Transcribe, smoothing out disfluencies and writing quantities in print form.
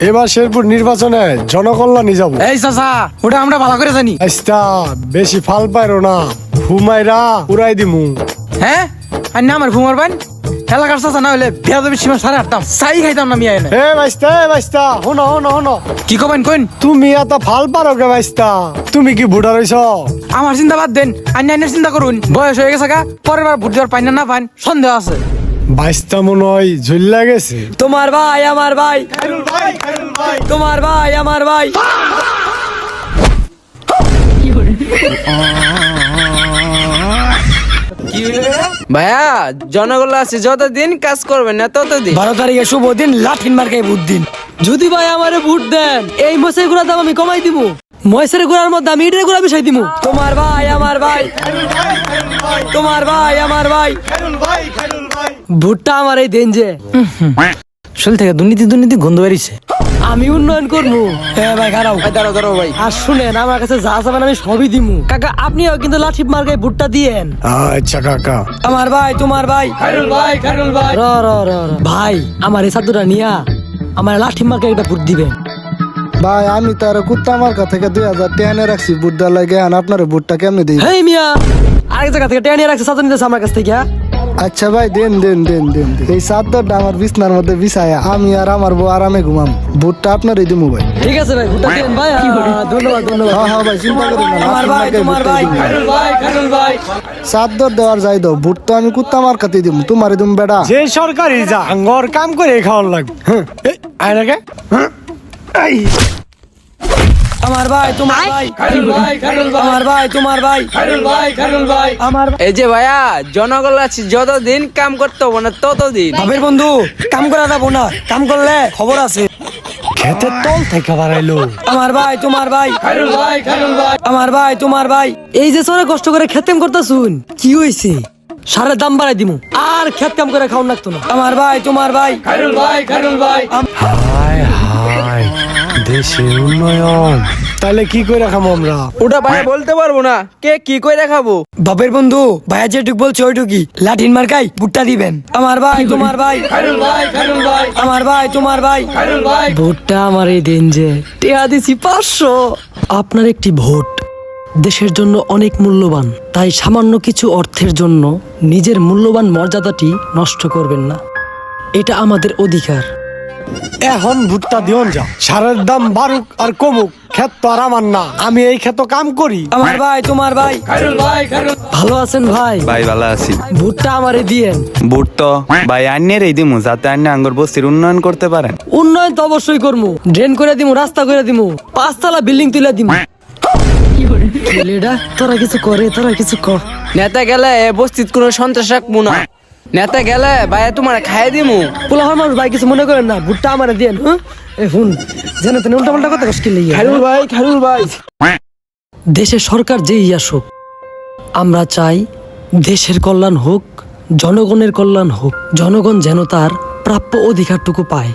এবার শেরপুর নির্বাচনে জনকল্যাণে যাব। এই চাচা, ওটা আমরা ভালো করে জানি। আস্তা বেশি ফাল পাইরো না, ঘুমাইরা উড়াই দিমু। হ্যাঁ, আর না আমার ঘুমার পান এলাকার চাচা না হলে বেয়াদবি সীমা সারে হাঁটতাম, চাই খাইতাম না মিয়া এনে। এ বাইস্তা হনো হনো হনো, কি কবেন কোন? তুমি এত ফাল পারো কে বাইস্তা? তুমি কি বুড়া রইছ? আমার চিন্তা বাদ দেন, আইনের চিন্তা করুন। বয়স হয়ে গেছে গা, পরের বার ভোট দেওয়ার পাইন না পাইন সন্দেহ আছে। বাইস্তা মনে হয় ঝুল্লা গেছে। তোমার ভাই আমার ভাই, তোমার ভাই আমার ভাই। ভাইয়া জনগণ আছে যতদিন কাজ করবেন না ততদিন। 12 তারিখে শুভ দিন, লাঠিন মার্কাই ভোট দিন। যদি ভাই আমারে ভোট দেন, এই মশাই গুড়ার দাম আমি কমাই দিব। মহেশের গুড়ার মধ্যে আমি ইটের গুড়া মিশাই দিব। তোমার ভাই আমার ভাই, তোমার ভাই আমার ভাই। ভোটটা আমার এই দেন যে শরীর থেকে দুর্নীতি গন্ধ বেরিয়েছে। আমি উন্নয়ন করবো। হ্যাঁ ভাই খারাপ। দাঁড়াও ভাই। আর শুনেন, আমার কাছে যা যাবেন আমি সবই দিমু। কাকা আপনিও কিন্তু লাঠি মার্কায় ভোটটা দিয়েন। আচ্ছা কাকা। আমার ভাই তোমার ভাই। র র র র। ভাই আমার এই সাধুটা নিয়া আমার লাঠি মার্কায় একটা ভোট দিবেন। ভাই আমি তো আর কুত্তা মার্কা থেকে 2000 টেনে রাখছি বুট দেওয়ার লাগে। আপনার বুটটা কেমনি দিই? হেই মিয়া, আরেক জায়গা থেকে টেনে রাখছে সাধু নিতেছে আমার কাছ থেকে। আচ্ছা ভাই দেন দেন দেন দেন দেন। এই চাদরটা আমার বিছনার মধ্যে বিছায়া আমি আর আমার বউ আরামে ঘুমাম। বুটটা আপনারই দিমু ভাই। ঠিক আছে ভাই, ভোটটা দেন ভাই। ধন্যবাদ ধন্যবাদ। হ্যাঁ হ্যাঁ ভাই চিন্তা করেন না। আমার ভাই তোমার ভাই। চাদর দেওয়ার যাই দাও, বুট তো আমি কুত্তা মার্কাতে দিমু, তোমারে দিমু বেটা। যে সরকারি যা আঙ্গর কাম করে খাওয়ার লাগবে। আয়নাকে আমার ভাই তোমার ভাই। আমার ভাই তোমার ভাই। আমার এই যে ভাইয়া জনগণ আছে যতদিন কাম করতে হবে না ততদিন। ভাবের বন্ধু, কাম করা যাবো না, কাম করলে খবর আছে। খেতে তল থেকে বাড়াইলো। আমার ভাই তোমার ভাই। আমার ভাই তোমার ভাই। এই যে সরে কষ্ট করে খেতেম করতে শুন, কি হয়েছে? সারের দাম বাড়াই দিমু, আর খেত কাম করে খাওয়ান লাগতো না। আমার ভাই তোমার ভাই। হায় হায়, দেশের উন্নয়ন। তাহলে কি করে খাবো আমরা? ওটা ভাই বলতে পারবো না, কে কি করে খাবো। বাপের বন্ধু, ভাইয়া যেটুক বলছে ওইটুকি, লাঠিন মার্কাই ভুট্টা দিবেন। আমার ভাই তোমার ভাই। আমার ভাই তোমার ভাই। ভোটটা আমার এই দিন যে টিয়া দিছি 500। আপনার একটি ভোট দেশের জন্য অনেক মূল্যবান, তাই সামান্য কিছু অর্থের জন্য নিজের মূল্যবান মর্যাদাটি নষ্ট করবেন না। এটা আমাদের অধিকার। এখন ভুট্টা দিওন যা, সারের দাম বাড়ুক আর কমুক, ক্ষেত তো আর আমার না, আমি এই ক্ষেত কাম করি। আমার ভাই তোমার ভাই। ভালো আছেন ভাই? ভাই ভালো আছি। ভোটটা আমারে দিয়েন। বুট তো ভাই আন্যের এই দিমু যাতে আন্যে আঙ্গুর বস্তির উন্নয়ন করতে পারেন। উন্নয়ন তো অবশ্যই করবো, ড্রেন করে দিমু, রাস্তা করে দিমু, 5 তলা বিল্ডিং তুলে দিমু। ছেলেটা তোরা কিছু করে, তোরা কিছু কর। নেতা গেলে এ বস্তিত কোনো সন্ত্রাস রাখবো না। নেতা গেলে ভাইয়া তোমার খাইয়ে দিমু। পোলাহার মানুষ ভাই কিছু মনে করেন না, ভুট্টা আমারে দিয়েন। হ্যাঁ শুন, জানো তো উল্টা পাল্টা কথা কষ্ট লেগে। খাইরুল ভাই। দেশের সরকার যেই আসুক, আমরা চাই দেশের কল্যাণ হোক, জনগণের কল্যাণ হোক, জনগণ যেন তার প্রাপ্য অধিকারটুকু পায়।